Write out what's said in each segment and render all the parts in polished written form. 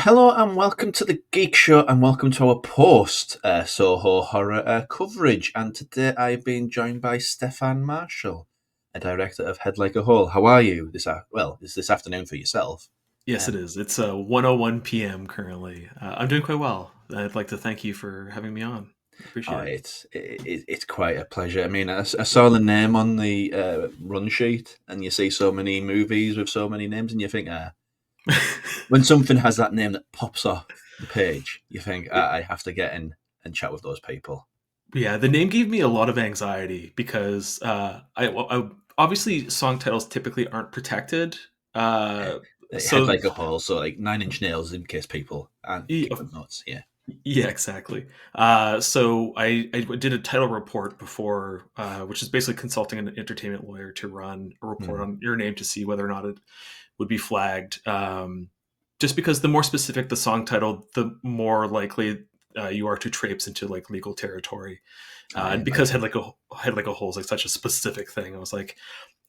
Hello and welcome to the Geek Show and welcome to our post Soho Horror coverage. And today I've been joined by Stefan Marshall, a director of Head Like a Hole. How are you? It's this afternoon for yourself. Yes, it Um, is. It's 1:01 p.m. currently. I'm doing quite well. I'd like to thank you for having me on. I oh, appreciate it's quite a pleasure. I mean, I saw the name on the run sheet, and you see so many movies with so many names, and you think, when something has that name that pops off the page, you think, it. I have to get in and chat with those people. Yeah, the name gave me a lot of anxiety because obviously song titles typically aren't protected. Yeah. Uh, Head so like a hole, so like 9 Inch Nails in case people aren't y- given notes. Yeah. yeah, exactly. So I did a title report before, which is basically consulting an entertainment lawyer to run a report Hmm. on your name to see whether or not it would be flagged. Just because the more specific the song title, the more likely you are to traipse into like legal territory. I And because imagine. head like a hole is like such a specific thing, I was like,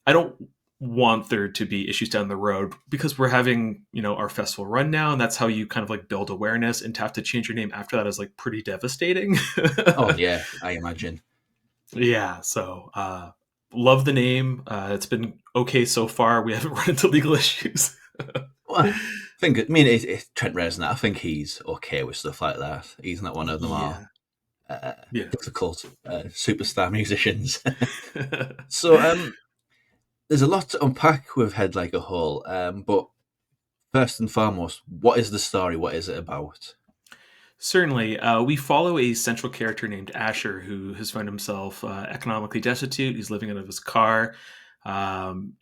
I don't want there to be issues down the road because we're having our festival run now, and that's how you kind of like build awareness. And to have to change your name after that is like pretty devastating. Oh yeah, I imagine. Yeah, so love the name. It's been okay so far. We haven't run into legal issues. Well, I think. I mean, it's Trent Reznor. I think he's okay with stuff like that. He's not one of them more Yeah, yeah. difficult superstar musicians. So there's a lot to unpack with Head Like a Hole. But first and foremost, what is the story? What is it about? Certainly. We follow a central character named Asher who has found himself economically destitute. He's living out of his car. And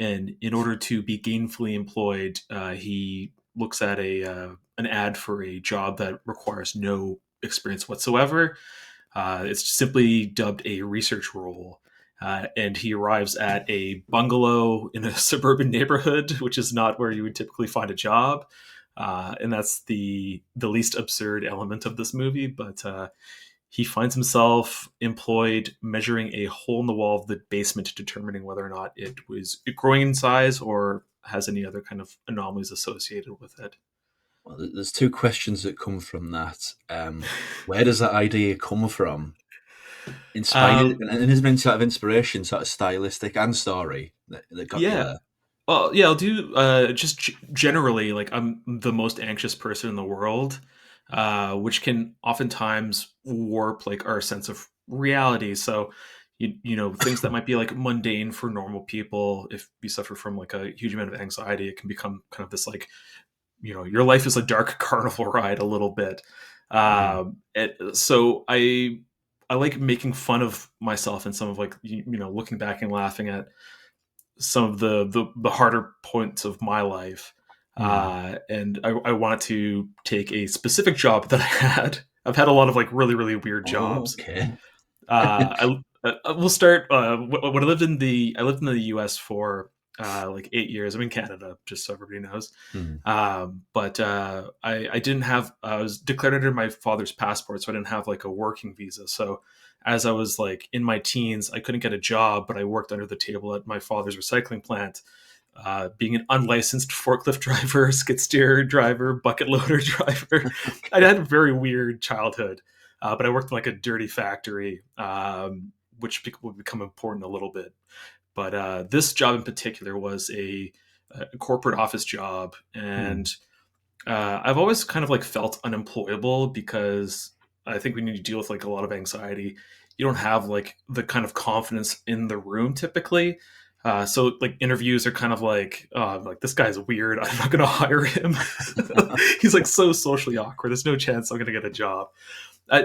in order to be gainfully employed, he looks at an ad for a job that requires no experience whatsoever. It's simply dubbed a research role. And he arrives at a bungalow in a suburban neighborhood, which is not where you would typically find a job. And that's the least absurd element of this movie. But he finds himself employed measuring a hole in the wall of the basement, determining whether or not it was growing in size or has any other kind of anomalies associated with it. Well, there's two questions that come from that. Where does that idea come from? Inspired, Um, and has been sort of inspiration, sort of stylistic and story that got you yeah, there. well, yeah, I'll do just generally, like, I'm the most anxious person in the world, which can oftentimes warp like our sense of reality. So, things that might be like mundane for normal people, if you suffer from like a huge amount of anxiety, it can become kind of this like, your life is a dark carnival ride a little bit. Mm. So I like making fun of myself and some of like looking back and laughing at some of the harder points of my life. Mm. And I wanted to take a specific job that I had. I've had a lot of like really really weird Oh, jobs. okay. We'll start when I lived in the U.S. for like 8 years. I'm in Canada, just so everybody knows. Mm. But I didn't have. I was declared under my father's passport, so I didn't have like a working visa. So as I was like in my teens, I couldn't get a job, but I worked under the table at my father's recycling plant, being an unlicensed forklift driver, skid steer driver, bucket loader driver. I had a very weird childhood, but I worked in like a dirty factory, which would become important a little bit. But this job in particular was a corporate office job, Mm. and I've always kind of like felt unemployable because I think when you deal with like a lot of anxiety, you don't have like the kind of confidence in the room typically. So like interviews are kind of like, oh, like this guy's weird. I'm not going to hire him. He's like so socially awkward. There's no chance I'm going to get a job.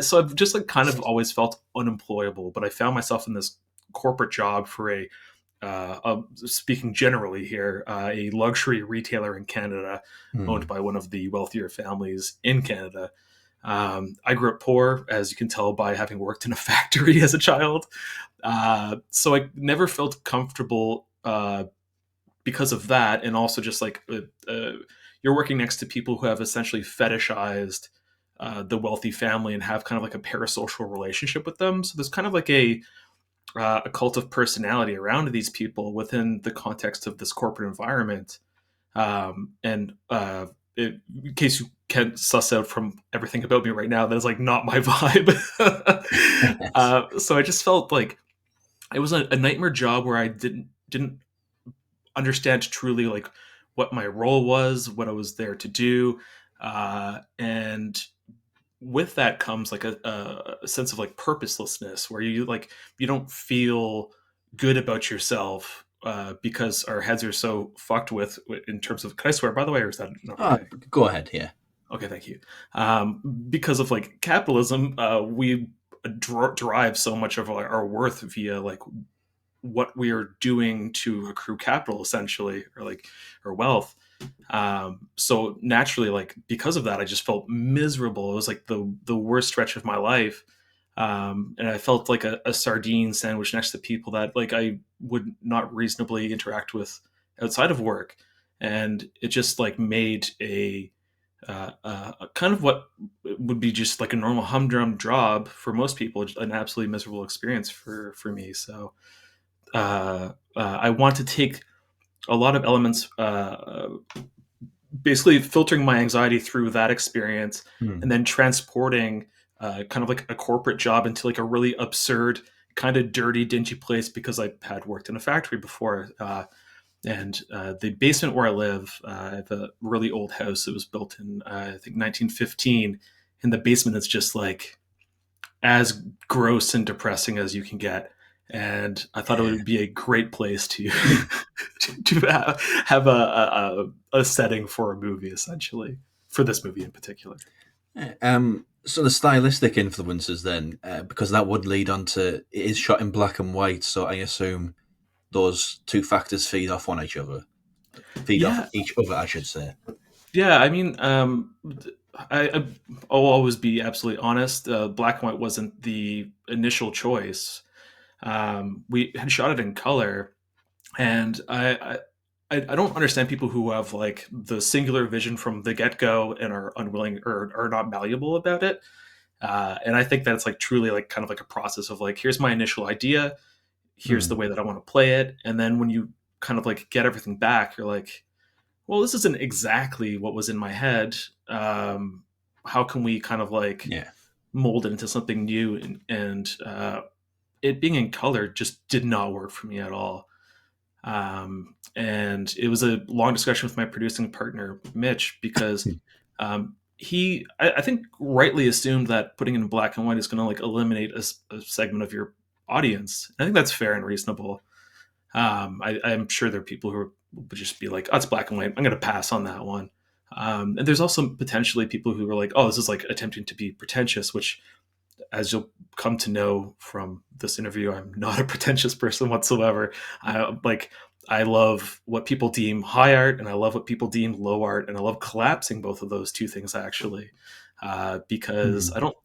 So I've just like kind of always felt unemployable. But I found myself in this corporate job for speaking generally here, a luxury retailer in Canada owned Mm. by one of the wealthier families in Canada. I grew up poor, as you can tell by having worked in a factory as a child. So I never felt comfortable because of that. And also, just like you're working next to people who have essentially fetishized the wealthy family and have kind of like a parasocial relationship with them. So there's kind of like a cult of personality around these people within the context of this corporate environment. And in case you can't suss out from everything about me right now, that's like not my vibe. Yes. So I just felt like it was a nightmare job where I didn't understand truly like what my role was, what I was there to do, and with that comes like a sense of like purposelessness, where you don't feel good about yourself because our heads are so fucked with in terms of. Can I swear, by the way, or is that not Oh, okay? go ahead. Yeah. Okay, thank you. Because of like capitalism, we derive so much of our worth via like what we are doing to accrue capital, essentially, or like or wealth. So naturally, like because of that, I just felt miserable. It was like the worst stretch of my life. And I felt like a sardine sandwich next to people that like I would not reasonably interact with outside of work. And it just like made a kind of what would be just like a normal humdrum job for most people, an absolutely miserable experience for me. So I want to take a lot of elements, basically filtering my anxiety through that experience, Hmm. and then transporting kind of like a corporate job into like a really absurd, kind of dirty, dingy place because I had worked in a factory before. And the basement where I live, I have a really old house. It was built in, I think, 1915. And the basement is just like as gross and depressing as you can get. And I thought it Yeah. would be a great place to have a setting for a movie, essentially, for this movie in particular. Yeah. So the stylistic influences then, because that would lead on to it is shot in black and white. So I assume those two factors feed off on each other, feed off Yeah, each other, I should say. yeah. I mean, I'll always be absolutely honest. Black and white wasn't the initial choice. We had shot it in color, and I don't understand people who have like the singular vision from the get go and are unwilling or are not malleable about it. And I think that's like truly like kind of like a process of like, here's my initial idea, here's the Hmm. way that I want to play it, and then when you kind of like get everything back, you're like, well, this isn't exactly what was in my head. How can we kind of like Yeah. mold it into something new? And it being in color just did not work for me at all. And it was a long discussion with my producing partner, Mitch, because I think, rightly assumed that putting it in black and white is going to like eliminate a segment of your audience. I think that's fair and reasonable. I'm sure there are people who would just be like, "Oh, it's black and white. I'm going to pass on that one." And there's also potentially people who are like, "Oh, this is like attempting to be pretentious," which, as you'll come to know from this interview, I'm not a pretentious person whatsoever. I love what people deem high art, and I love what people deem low art, and I love collapsing both of those two things actually, because Hmm. I don't.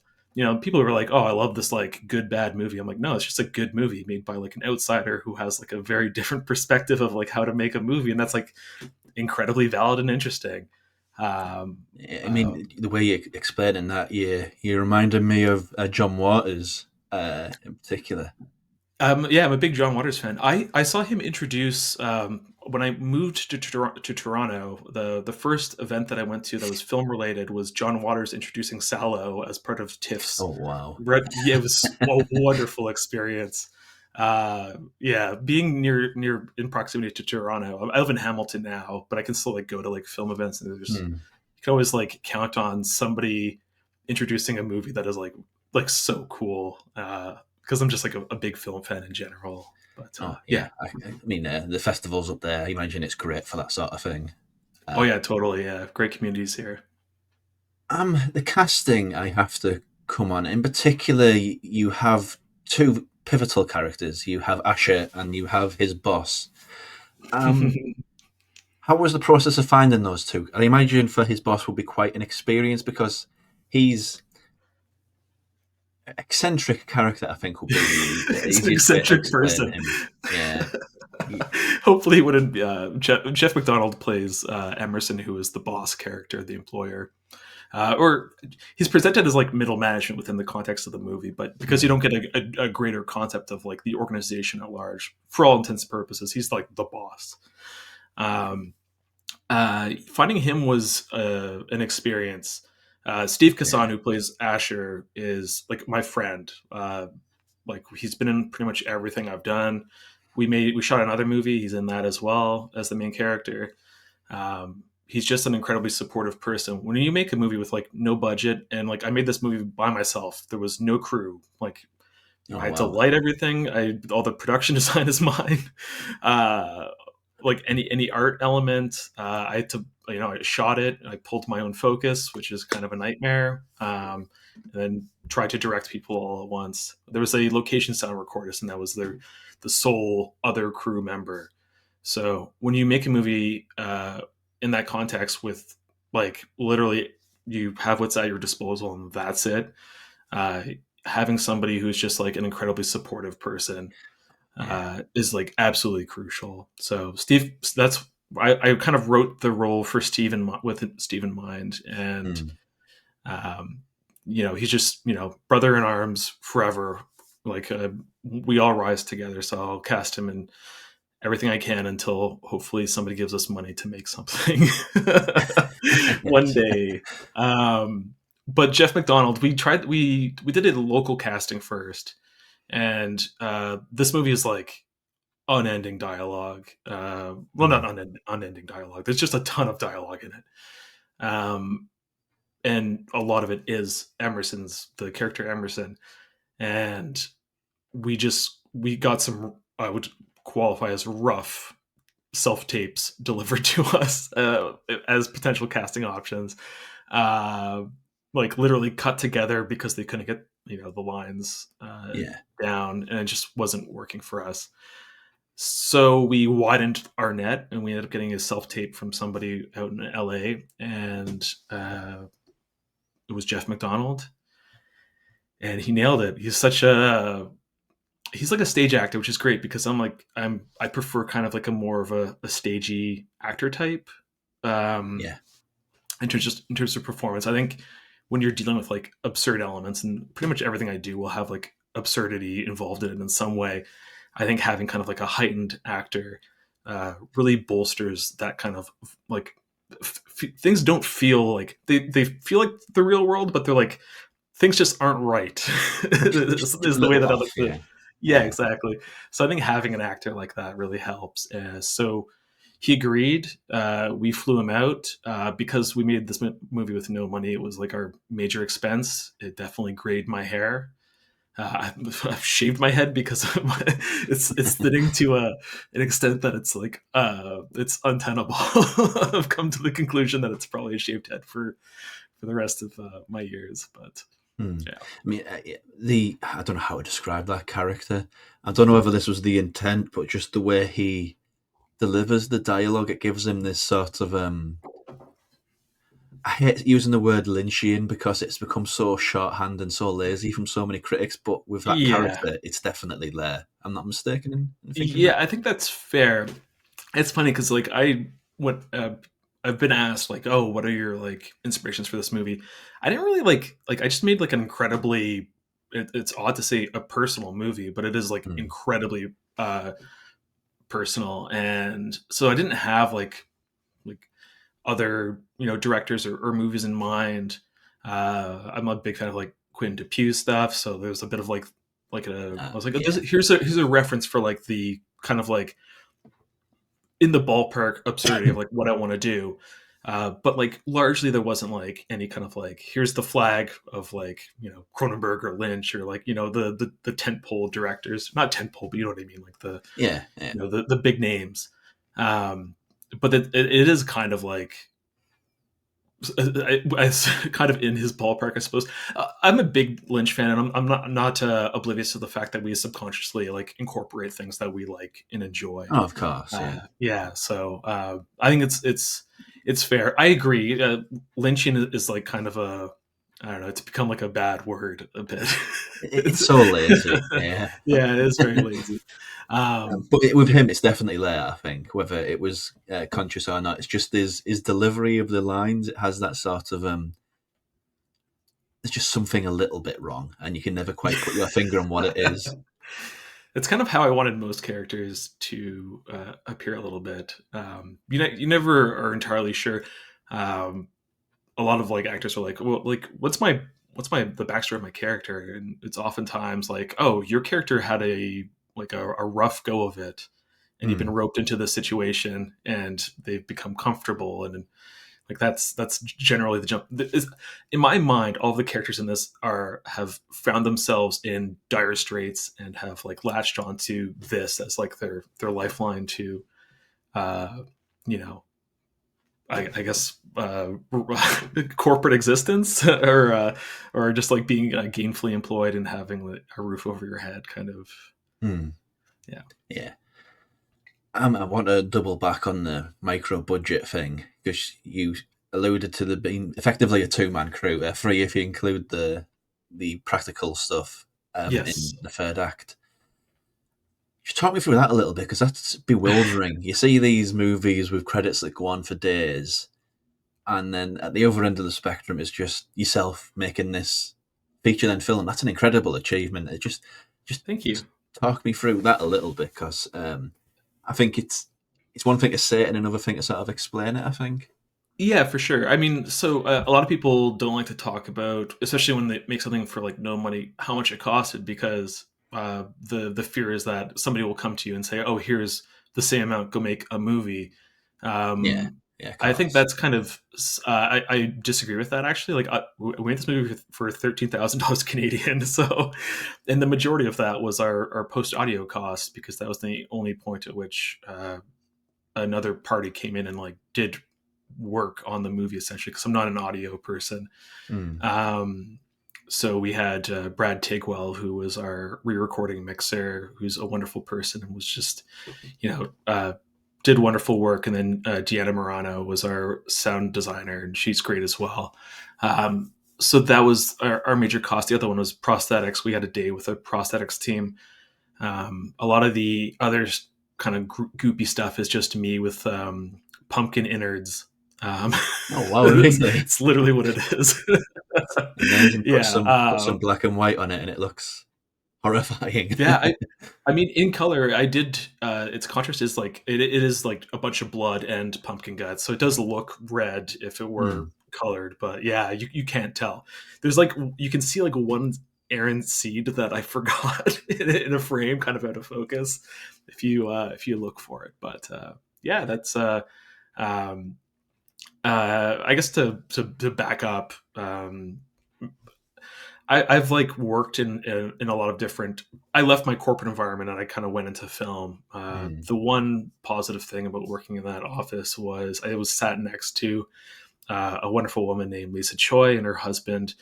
People are like, "Oh, I love this like good bad movie." I'm like, no, it's just a good movie made by like an outsider who has like a very different perspective of like how to make a movie, and that's like incredibly valid and interesting. Um, I uh, mean, the way you're explaining that, you reminded me of John Waters in particular. Yeah, I'm a big John Waters fan. I saw him introduce when I moved to Toronto. The first event that I went to that was film related was John Waters introducing Sallow as part of TIFF's. Oh wow! Yeah, it was a wonderful experience. Yeah, being near in proximity to Toronto. I live in Hamilton now, but I can still like go to like film events, and there's Hmm. you can always like count on somebody introducing a movie that is like so cool. Because I'm just like a big film fan in general. But Oh yeah, yeah, I mean the festival's up there. I imagine it's great for that sort of thing. oh Uh, yeah, totally. Yeah, great communities here. the casting I have to come on. In particular, you have two pivotal characters. You have Asher and you have his boss. Um, how was the process of finding those two? I imagine for his boss would be quite an experience because he's eccentric character. I think would be the It's an easiest way to eccentric explain person. him. Yeah. He- Hopefully, he wouldn't. Jeff McDonald plays Emerson, who is the boss character, the employer. Or he's presented as like middle management within the context of the movie, but because you Hmm. don't get a greater concept of like the organization at large, for all intents and purposes, he's like the boss. Um, Finding him was an experience. Steve Yeah. Kassan, who plays Asher, is like my friend. Like he's been in pretty much everything I've done. We shot another movie. He's in that as well as the main character. He's just an incredibly supportive person. When you make a movie with like no budget, and like I made this movie by myself, there was no crew. Like I Oh had to wow. light everything. All the production design is mine. Uh, like any art element, I had to, I shot it. I pulled my own focus, which is kind of a nightmare. And then tried to direct people all at once. There was a location sound recordist, and that was the sole other crew member. So when you make a movie in that context with like literally you have what's at your disposal and that's it. Uh, Having somebody who's just like an incredibly supportive person Yeah. is like absolutely crucial. So Steve, I kind of wrote the role for with Steve in mind, and Mm. um, he's just brother in arms forever. Like we all rise together. So I'll cast him in everything I can until hopefully somebody gives us money to make something one day. But Jeff McDonald, we did a local casting first, and this movie is like unending dialogue. Well, not Mm. unending dialogue. There's just a ton of dialogue in it, and a lot of it is the character Emerson, and we got some I would qualify as rough self tapes delivered to us as potential casting options, uh, like literally cut together because they couldn't get the lines Yeah. down, and it just wasn't working for us. So we widened our net, and we ended up getting a self tape from somebody out in LA, and it was Jeff McDonald, and he nailed it. He's like a stage actor, which is great because I prefer kind of like a more of a stagey actor type. Um, Yeah. in terms of performance, I think when you're dealing with like absurd elements, and pretty much everything I do will have like absurdity involved in it in some way. I think having kind of like a heightened actor really bolsters that kind of like things don't feel like they feel like the real world, but they're like things just aren't right. Just is a the way little that I off. like to. Yeah. Yeah, Yeah. exactly. So I think having an actor like that really helps. So he agreed. We flew him out because we made this movie with no money. It was like our major expense. It definitely grayed my hair. I've shaved my head because it's thinning to an extent that it's like it's untenable. I've come to the conclusion that it's probably a shaved head for the rest of my years. But Hmm. yeah, I mean, I don't know how to describe that character. I don't know whether this was the intent, but just the way he delivers the dialogue, it gives him this sort of I hate using the word Lynchian because it's become so shorthand and so lazy from so many critics. But with that yeah, character, it's definitely there. I'm not mistaken in thinking that. yeah. I think that's fair. It's funny because like what I've been asked like, oh, what are your like inspirations for this movie? I didn't really like I just made like an incredibly. It's odd to say a personal movie, but it is like Mm. incredibly personal, and so I didn't have like other directors or movies in mind. I'm a big fan of like Quentin Dupieux stuff, so there's a bit of I was like, oh, Yeah. here's a reference for like the kind of like in the ballpark absurdity of like what I want to do. But like largely there wasn't like any kind of like here's the flag of like Cronenberg or Lynch or like the tentpole directors, not tentpole, but you know what I mean, like the Yeah. Yeah. the big names. Um, but it is kind of like it's kind of in his ballpark, I suppose. I'm a big Lynch fan, and I'm not oblivious to the fact that we subconsciously like incorporate things that we like and enjoy. Oh, of course. Yeah. Yeah, so I think it's fair. I agree. Lynching is like kind of a I don't know. It's become like a bad word a bit. It's It's so lazy. Yeah. yeah, it is very lazy. But with him, it's definitely there. I think whether it was conscious or not, it's just his delivery of the lines. It has that sort of there's just something a little bit wrong, and you can never quite put your finger on what it is. it's kind of how I wanted most characters to appear a little bit. You never are entirely sure. Um, a lot of like actors are like, well, like what's my the backstory of my character, and it's oftentimes like, oh, your character had a rough go of it, and you've been Mm. roped into the situation, and they've become comfortable, and like that's generally the jump. In my mind, all the characters in this are have found themselves in dire straits and have like latched onto this as like their lifeline to, uh, you know, I guess corporate existence, or just like being gainfully employed and having a roof over your head, kind of. Mm. Yeah. Yeah. I want to double back on the micro budget thing because you alluded to the being effectively a two-man crew, three if you include the practical stuff Yes. in the third act. Just talk me through that a little bit because that's bewildering. You see these movies with credits that go on for days, and then at the other end of the spectrum is just yourself making this feature-length film. That's an incredible achievement. Just, Thank just you. talk me through that a little bit because I think it's one thing to say it and another thing to sort of explain it. I think. Yeah, for sure. I mean, so a lot of people don't like to talk about, especially when they make something for like no money, how much it costed, because the fear is that somebody will come to you and say, "Oh, here's the same amount, go make a movie." Yeah, Um, yeah, of I think course. that's kind of I disagree with that actually. Like, we made this movie for $13,000 Canadian, so and the majority of that was our post audio costs because that was the only point at which another party came in and like did work on the movie essentially because I'm not an audio person. Mm, Um, so we had Brad Tigwell, who was our re-recording mixer, who's a wonderful person and was just, did wonderful work. And then Deanna Morano was our sound designer, and she's great as well. So that was our major cost. The other one was prosthetics. We had a day with a prosthetics team. A lot of the other kind of goopy stuff is just me with pumpkin innards. Um, oh wow, it's, really? it's literally what it is. Amazing. Yeah. Put some black and white on it, and it looks horrifying. Yeah. I mean, in color, I did. Its contrast is like it is like a bunch of blood and pumpkin guts, so it does look red if it were Mm, colored. But yeah, you can't tell. There's like you can see like one errant seed that I forgot in a frame, kind of out of focus, if you look for it. But yeah, that's um, I guess to back up. I've like worked in a lot of different. I left my corporate environment and I kind of went into film. mm, The one positive thing about working in that office was I was sat next to a wonderful woman named Lisa Choi, and her husband,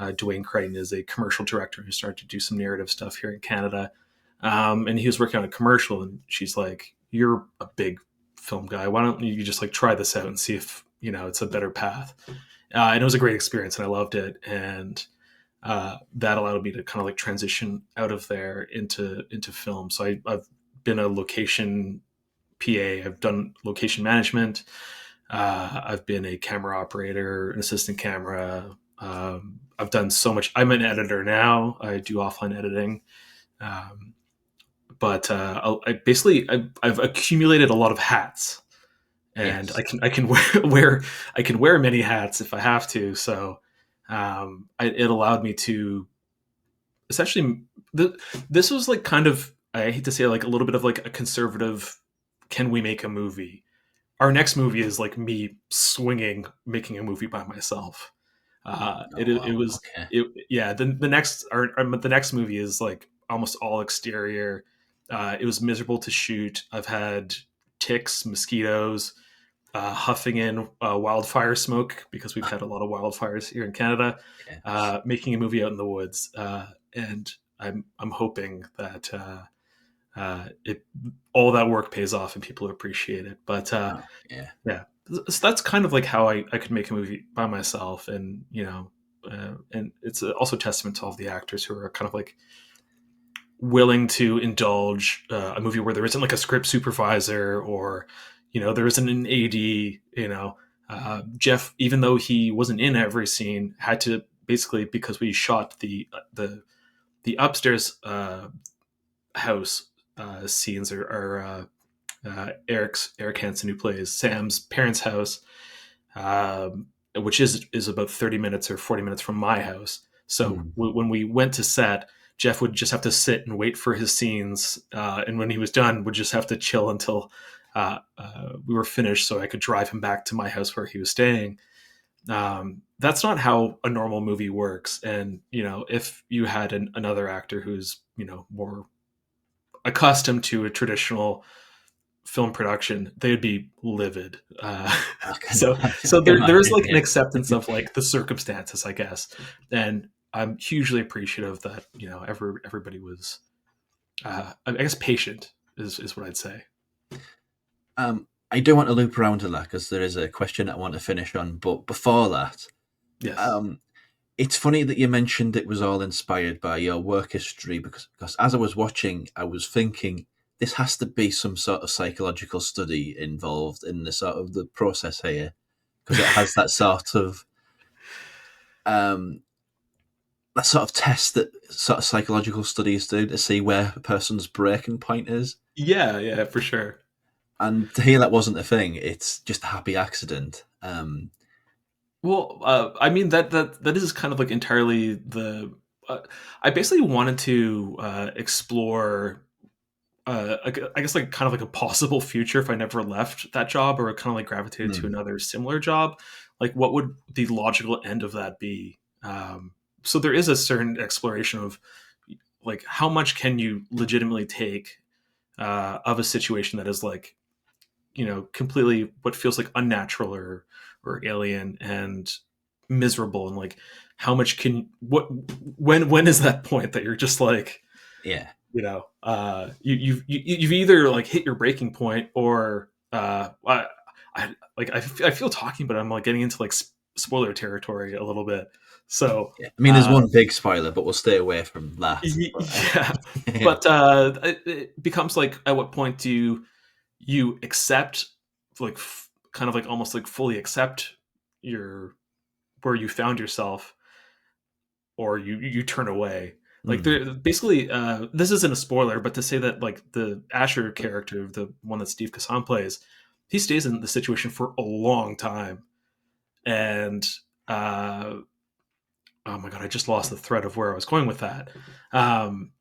Dwayne Crichton, is a commercial director who started to do some narrative stuff here in Canada. And he was working on a commercial, and she's like, "You're a big film guy. Why don't you just like try this out and see if it's a better path?" And it was a great experience, and I loved it. And that allowed me to kind of like transition out of there into film. So I've been a location PA. I've done location management. I've been a camera operator, an assistant camera. I've done so much. I'm an editor now. I do offline editing. Um, but I've accumulated a lot of hats, and yes. I can wear I can wear many hats if I have to. So it allowed me to essentially this was like kind of, I hate to say, like a little bit of like a conservative, can we make a movie? Our next movie is like me swinging making a movie by myself. Oh It wow. was Okay. it yeah the next the next movie is like almost all exterior. It was miserable to shoot. I've had ticks, mosquitoes, huffing in wildfire smoke because we've had a lot of wildfires here in Canada. Yes. Making a movie out in the woods, and I'm hoping that it all that work pays off and people appreciate it. But Oh yeah. yeah, so that's kind of like how I could make a movie by myself, and and it's also a testament to all of the actors who are kind of like willing to indulge a movie where there isn't like a script supervisor, or there isn't an AD. Jeff, even though he wasn't in every scene, had to basically, because we shot the upstairs house scenes Eric Hansen, who plays Sam's parents' house, which is about 30 minutes or 40 minutes from my house. So Mm. when we went to set, Jeff would just have to sit and wait for his scenes, and when he was done, would just have to chill until we were finished, so I could drive him back to my house where he was staying. That's not how a normal movie works. And if you had another actor who's more accustomed to a traditional film production, they'd be livid. I can, So I so can there's imagine, like an yeah. acceptance of like the circumstances, I guess. And I'm hugely appreciative that everybody was, I guess, patient is what I'd say. I do want to loop around to that because there is a question I want to finish on. But before that, Yes. um, it's funny that you mentioned it was all inspired by your work history because as I was watching, I was thinking this has to be some sort of psychological study involved in the sort of the process here because it has um, that sort of test that sort of psychological studies do to see where a person's breaking point is. Yeah, for sure. And to hear that wasn't a thing, it's just a happy accident. Well, I mean that is kind of like entirely the. Uh, I basically wanted to explore, I guess, like kind of like a possible future if I never left that job or kind of like gravitated to Hmm, another similar job. Like, what would the logical end of that be? So there is a certain exploration of like how much can you legitimately take of a situation that is like completely what feels like unnatural or alien and miserable, and like how much can what when is that point that you're just like yeah. you've either like hit your breaking point, or I feel talking, but I'm like getting into like spoiler territory a little bit. So Yeah. I mean, there's uh one big spoiler, but we'll stay away from that. But, yeah, yeah. but it becomes like, at what point do you accept, like kind of like almost like fully accept your where you found yourself, or you turn away. Like, Hmm. there basically, this isn't a spoiler, but to say that like the Asher character, the one that Steve Kassan plays, he stays in the situation for a long time. And uh oh my god, I just lost the thread of where I was going with that. um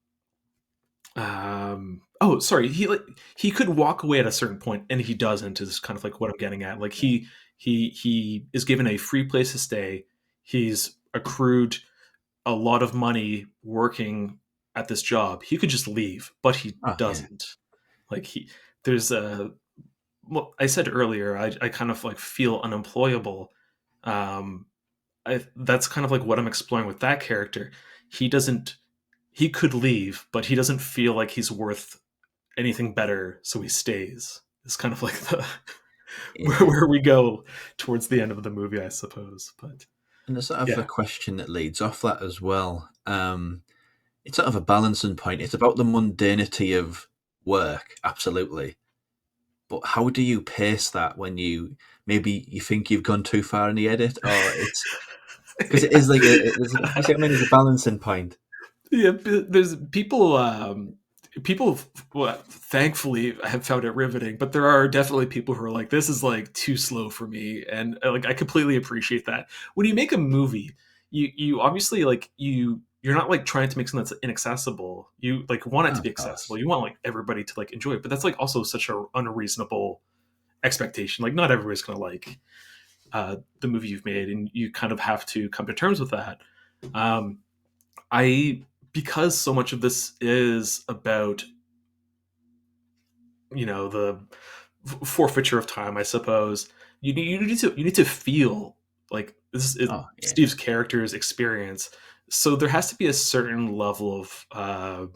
oh, sorry, he could walk away at a certain point, and he doesn't, is kind of like what I'm getting at. Like, he is given a free place to stay. He's accrued a lot of money working at this job. He could just leave, but he Oh, yeah. doesn't. Like, there's a well, I said earlier, I kind of like feel unemployable. um that's kind of like what I'm exploring with that character. He doesn't he could leave, but he doesn't feel like he's worth anything better, so he stays. It's kind of like the Yeah. where we go towards the end of the movie, I suppose. But And there's sort of a yeah. question that leads off that as well. It's sort of a balancing point. It's about the mundanity of work, absolutely. But how do you pace that when maybe you think you've gone too far in the edit, or it's because it is like you see what I mean? There's a balancing point. Yeah, there's people, well, thankfully, have found it riveting, but there are definitely people who are like, this is like too slow for me. And like, I completely appreciate that. When you make a movie, you obviously, like, you're not like trying to make something that's inaccessible. You like want it Oh, to be of accessible. course. You want like everybody to like enjoy it, but that's like also such a unreasonable expectation. Like, not everybody's gonna like the movie you've made, and you kind of have to come to terms with that. um I Because so much of this is about the forfeiture of time, I suppose. You need to feel like this is Oh, yeah. Steve's character's experience. So there has to be a certain level of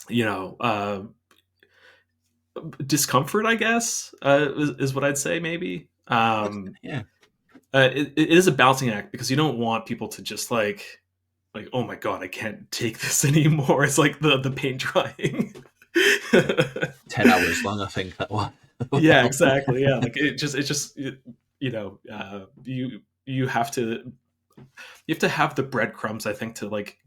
you know uh discomfort, I guess, is what I'd say, maybe. Yeah. It is a balancing act, because you don't want people to just like, oh my god, I can't take this anymore. It's like the paint drying. 10 hours long, I think that one. Yeah, Well, exactly. Yeah, like you have to have the breadcrumbs, I think, to like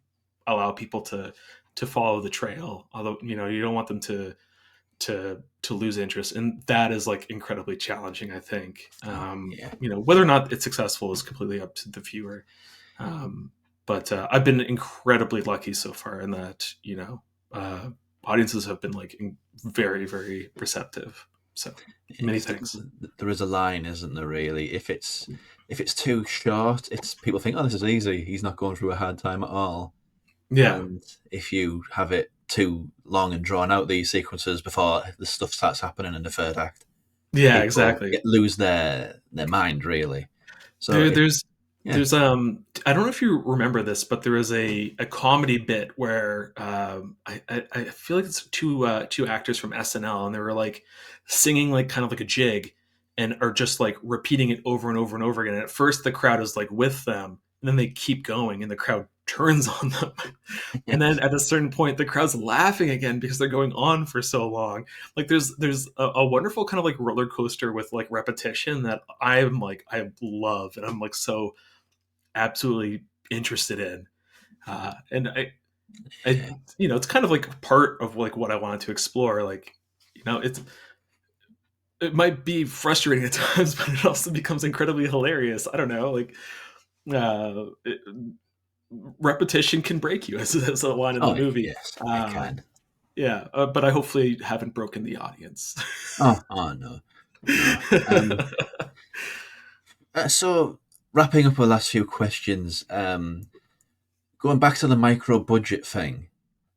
allow people to to follow the trail. Although you don't want them to lose interest, and that is like incredibly challenging. I think Oh, yeah. whether or not it's successful is completely up to the viewer. But I've been incredibly lucky so far in that uh, audiences have been like very very receptive. So many Because thanks. there is a line, isn't there? Really, if it's too short, it's people think, oh, this is easy. He's not going through a hard time at all. Yeah, And if you have it too long and drawn out, these sequences before the stuff starts happening in the third act, yeah, people exactly. lose their mind really. So There, it, there's yeah, there's I don't know if you remember this, but there was a comedy bit where I feel like it's two actors from SNL, and they were like singing like kind of like a jig, and are just like repeating it over and over and over again. And at first the crowd is like with them, and then they keep going, and the crowd turns on them. And then yes, at a certain point, the crowd's laughing again because they're going on for so long. Like there's a wonderful kind of like roller coaster with like repetition that I love, and I'm like so absolutely interested in. And I yeah. it's kind of like part of like what I wanted to explore. Like it might be frustrating at times, but it also becomes incredibly hilarious. I don't know, like it, repetition can break you, as a line in the Oh movie. yes, it Um, can. Yeah, but I hopefully haven't broken the audience. Oh no, no. So wrapping up our last few questions, going back to the micro budget thing,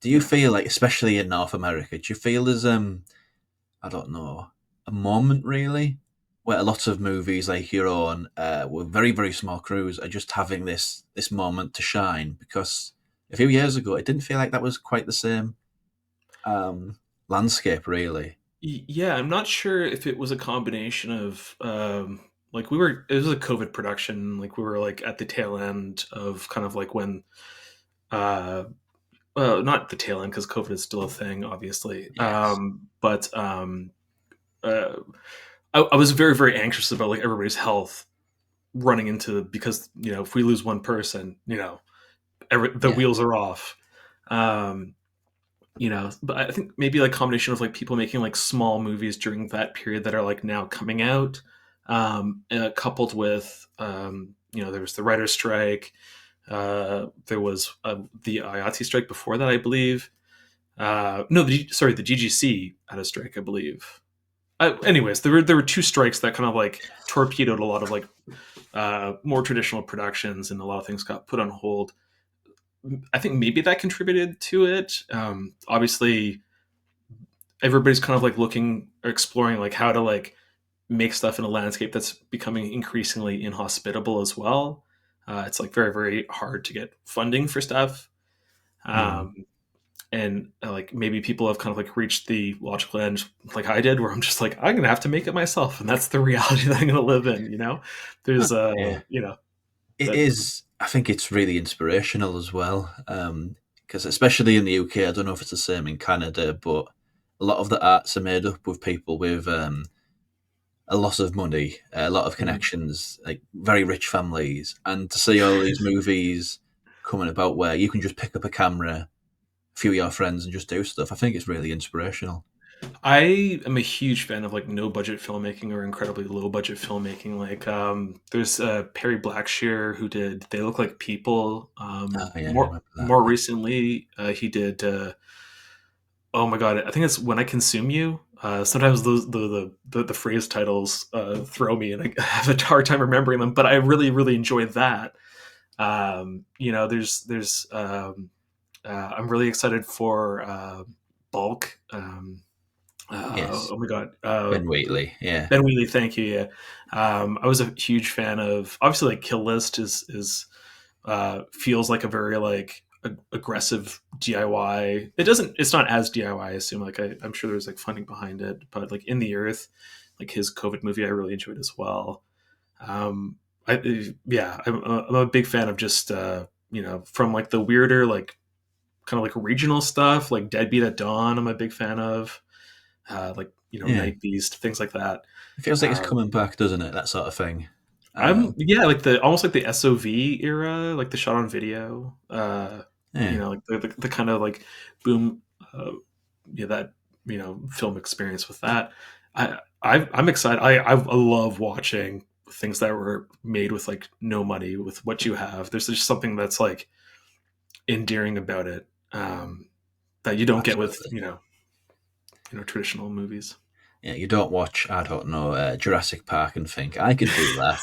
do you Yeah. feel like, especially in North America, do you feel there's I don't know, a moment really where lots of movies like your own, with very very small crews, are just having this moment to shine? Because a few years ago, it didn't feel like that was quite the same um, landscape, really. Yeah, I'm not sure if it was a combination of like it was a COVID production, like we were like at the tail end of kind of like when uh well, not the tail end because COVID is still a thing, obviously. Yes. But uh I was very, very anxious about like everybody's health running into because if we lose one person, the Yeah. wheels are off. Um but I think maybe like combination of like people making like small movies during that period that are like now coming out, coupled with there was the writer's strike, there was the IATI strike before that, I believe. No, sorry, the GGC had a strike, I believe. Anyways, there were two strikes that kind of like torpedoed a lot of like more traditional productions, and a lot of things got put on hold. I think maybe that contributed to it. Obviously, everybody's kind of like looking or exploring like how to like make stuff in a landscape that's becoming increasingly inhospitable as well. It's like very very hard to get funding for stuff, Mm. um, and like maybe people have kind of like reached the logical end like I did, where I'm just like I'm gonna have to make it myself, and that's the reality that I'm gonna live in. There's Yeah. It that. is. I think it's really inspirational as well. Because especially in the UK, I don't know if it's the same in Canada, but a lot of the arts are made up with people with a lot of money, a lot of Mhm. connections, like very rich families, and to see all these movies coming about where you can just pick up a camera, a few of your friends, and just do stuff. I think it's really inspirational. I am a huge fan of like no budget filmmaking or incredibly low budget filmmaking. Like there's Perry Blackshear who did They Look Like People. Oh yeah, I More remember that. more recently, he did oh my god, I think it's When I Consume You. Sometimes those the phrase titles throw me, and I have a hard time remembering them. But I really really enjoy that. There's I'm really excited for Bulk. Yes, Oh my god, Ben Wheatley. Yeah, Ben Wheatley, thank you. Yeah, I was a huge fan of. Obviously, like Kill List is feels like a very like aggressive DIY. It doesn't. It's not as DIY. I assume. Like I'm sure there's like funding behind it, but like In the Earth, like his COVID movie, I really enjoyed as well. Um, yeah, I'm a big fan of just from like the weirder like kind of like regional stuff, like Deadbeat at Dawn. I'm a big fan of like yeah. Night Beast, things like that. It feels like it's Um, coming back, doesn't it? That sort of thing. I'm Um, yeah, like the almost like the SOV era, like the shot on video. You Yeah. know, like the kind of like boom, yeah, that film experience with that. I'm excited. I love watching things that were made with like no money with what you have. There's just something that's like endearing about it, that you don't get with Absolutely. traditional movies. Yeah, you don't watch, I don't know, Jurassic Park and think I could do that.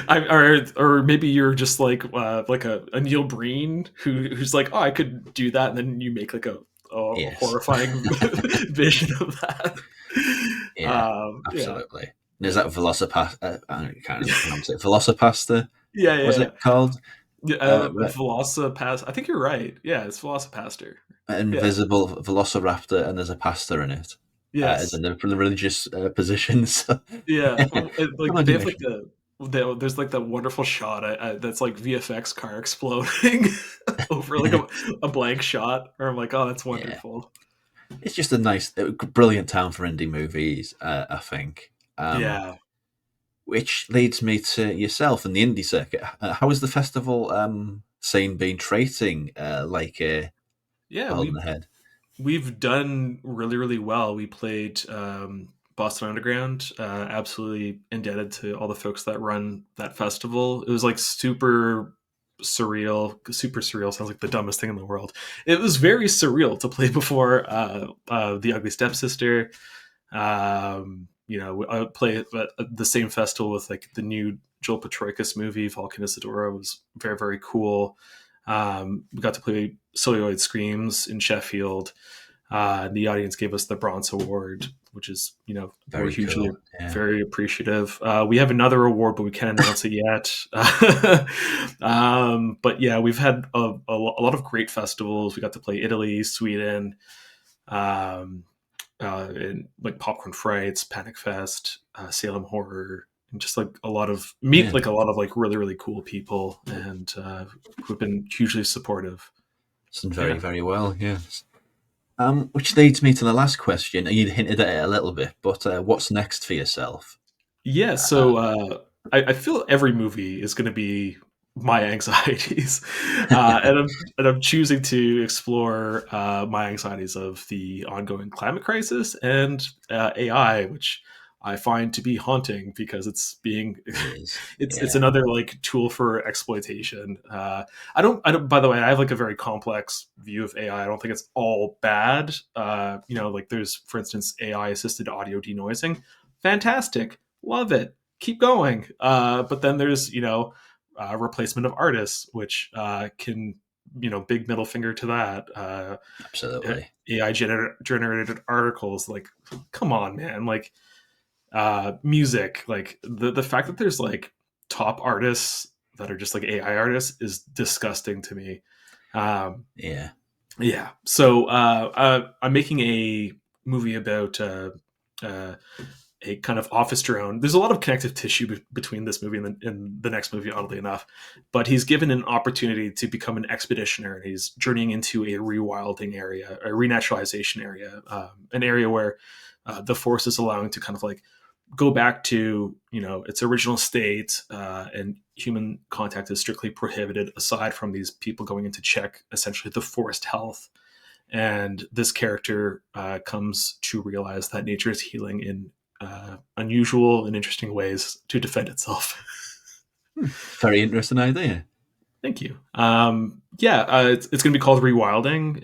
Yeah, or maybe you're just like a Neil Breen who's like, oh, I could do that, and then you make like a Yes. horrifying vision of that. Yeah, Yeah, absolutely. There's yeah, that Velocipasta. I can't even pronounce it. Velocipasta. yeah, Was yeah. it called? Yeah, Right. Velocipaster. I think you're right. Yeah, it's Velocipaster. Yeah. Invisible Velociraptor, and there's a pasta in it. As Yes. in the religious positions. Yeah. Well, like they have like Imagination. there's like that wonderful shot that's like VFX car exploding over like a blank shot, or I'm like, oh, that's Yeah, wonderful. it's just a nice, brilliant town for indie movies. I think. Yeah. Which leads me to yourself and the indie circuit. How has the festival scene been treating Yeah, holding the head? we've done really, really well. We played Boston Underground. Absolutely indebted to all the folks that run that festival. It was like super surreal. Super surreal sounds like the dumbest thing in the world. It was very surreal to play before The Ugly Stepsister. I play at the same festival with like the new Joel Petroikis movie, Volcanisadora, was very, very cool. We got to play Celluloid Screams in Sheffield. The audience gave us the Bronze Award, which is, we're Very hugely, cool. Yeah. very appreciative. We have another award, but we can't announce it yet. But yeah, we've had a lot of great festivals. We got to play Italy, Sweden, um, and like Popcorn Frights, Panic Fest, Salem Horror, and just like a lot of meet Yeah. like a lot of like really, really cool people, and who've been hugely supportive. It's done very, Yeah. very well. Yes. Which leads me to the last question. You hinted at it a little bit, but what's next for yourself? Yeah, Uh, so I feel every movie is going to be my anxieties, and I'm choosing to explore my anxieties of the ongoing climate crisis and AI, which I find to be haunting because it's being it is. it's Yeah. another like tool for exploitation. I don't. By the way, I have like a very complex view of AI. I don't think it's all bad. Like there's, for instance, AI assisted audio denoising, fantastic, love it, keep going. But then there's replacement of artists, which can big middle finger to that. Absolutely. AI generated articles, like, come on, man, like music, like the fact that there's like top artists that are just like AI artists is disgusting to me. Um, Yeah. yeah, so I'm making a movie about uh, a kind of office drone. There's a lot of connective tissue between this movie and the next movie, oddly enough. But he's given an opportunity to become an expeditioner, and he's journeying into a rewilding area, a renaturalization area, an area where the force is allowing to kind of like go back to its original state, and human contact is strictly prohibited aside from these people going in to check essentially the forest health. And this character comes to realize that nature is healing in unusual and interesting ways to defend itself. Very interesting idea. Thank you. Yeah, it's going to be called Rewilding.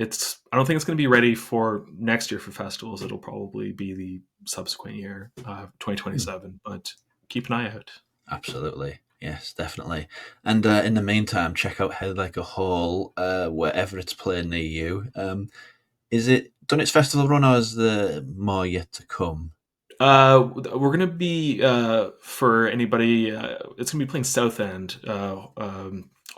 I don't think it's going to be ready for next year for festivals. It'll probably be the subsequent year, Hmm. 2027. But keep an eye out. Absolutely. Yes, definitely. And in the meantime, check out Head Like a Hall wherever it's playing near you. Is it done its festival run, or is there more yet to come? We're gonna be for anybody. It's gonna be playing Southend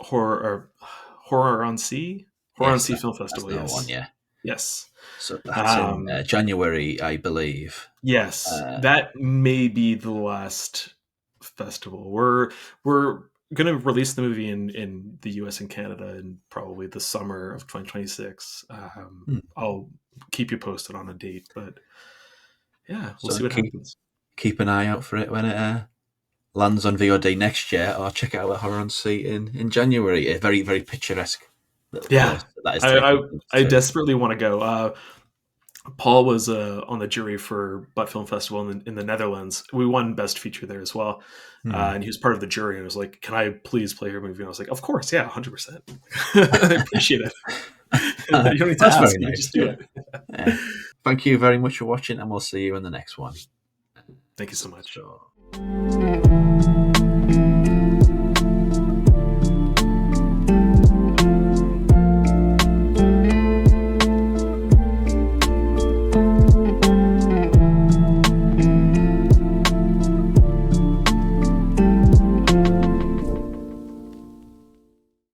horror or Horror-on-Sea, Yes, Horror-on-Sea Film that's Festival. the one. Yes, Yeah. yes. So that's in Um, January, I believe. Yes, Uh, that may be the last festival. We're gonna release the movie in the U.S. and Canada in probably the summer of 2026. hmm. I'll keep you posted on a date, but yeah, we'll So see what happens. keep an eye out for it when it lands on VOD next year, or check it out at Horror-on-Sea in January. A very, very picturesque little Yeah, place that is I taking I, place I too. desperately want to go. Paul was on the jury for Butt Film Festival in the Netherlands. We won Best Feature there as well, Hmm. and he was part of the jury. And I was like, "Can I please play your movie?" And I was like, "Of course, yeah, 100%. I appreciate it. You don't need to That's ask; very you nice. just do Yeah. it." Yeah. Thank you very much for watching, and we'll see you in the next one. Thank you so much. So.